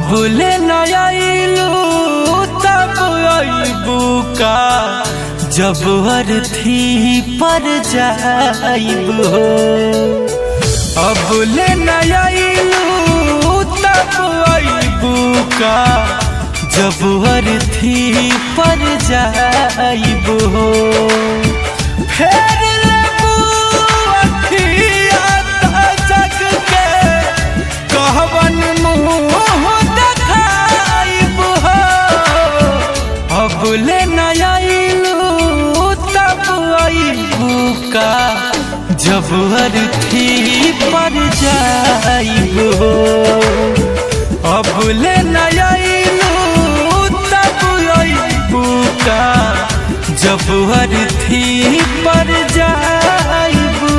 अब ले नयाइलू तब अइबू का जब अर्थी पर जाइबू। अब ले नयाइलू तब अइबू का जब अर्थी पर जाइबू। फेर लेबू अखिया जग के कहवन मुँह देखाइबू। अब ले नयाइलू तब अइबू का जब अर्थी पर जाइबू। अब ले नयाइलू तब अइबू का जब अर्थी पर जाइबू।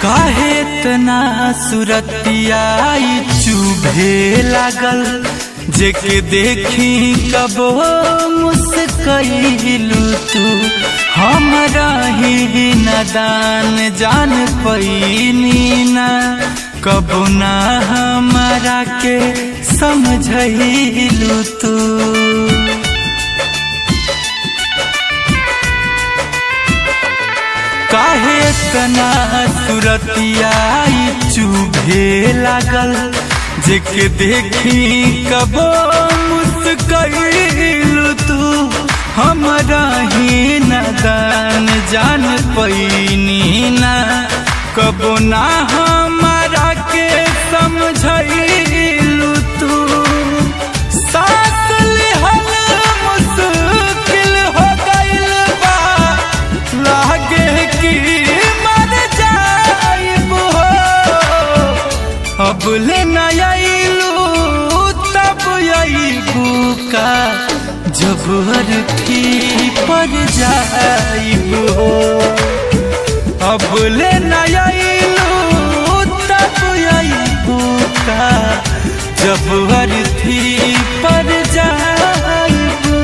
काहे तना सुरतिया चुभे लागल जेके देखी कबो मुस्कइलू तू। हमरा ही नादान जान पैनी ना कबो ना हमरा के समझइलू तू। काहे तना सुरतिया चुभे लागल जेके देखी कबो मुस्कइलू तू। हमरा ही नादान जान पैनी ना कबो ना हमरा के समझइलू तू। सास लिहल मुश्किल हो गइल बा लागे कि मर जाइबू। अब ले नयाइलू तब अइबू का जब अर्थी पर जाइबू। अब ले नयाइलू तब अइबू का जब अर्थी पर जाइबू।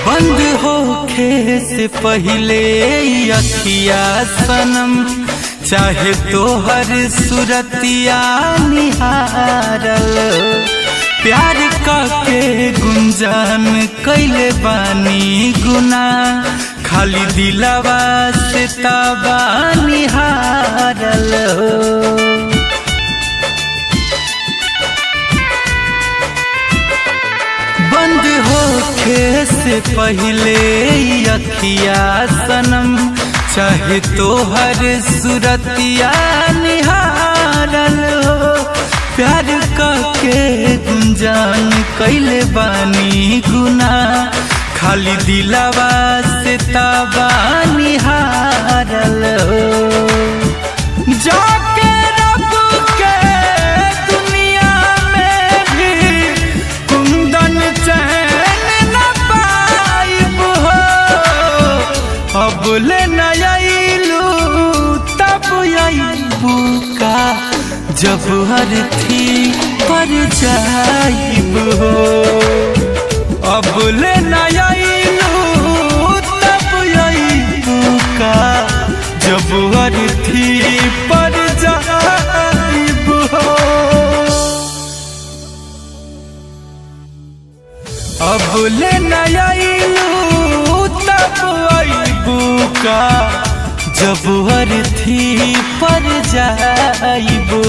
बंद होखे से पहले अखिया सनम चाहे तोहर सुरतिया निहारल। प्यार के गुंजन कैले बानी गुना खाली दिलवा से तबा निहारल। बंद होखे से पहले अखिया सनम चाहे तोहर सुरतिया निहारल। प्यार के गुंजन कैले बानी गुना खाली दिलवा से तबा निहारल। जाके रब के दुनिया में भी कुंदन चैन न पाइबू। अब ले नयाइलू तब अइबू का जब अर्थी पर जाइबू। अब ले नयाइलू तब अइबू का जब अर्थी पर जाइबू। अब ले नयाइलू तब अइबू का जब अर्थी पर जाइबू।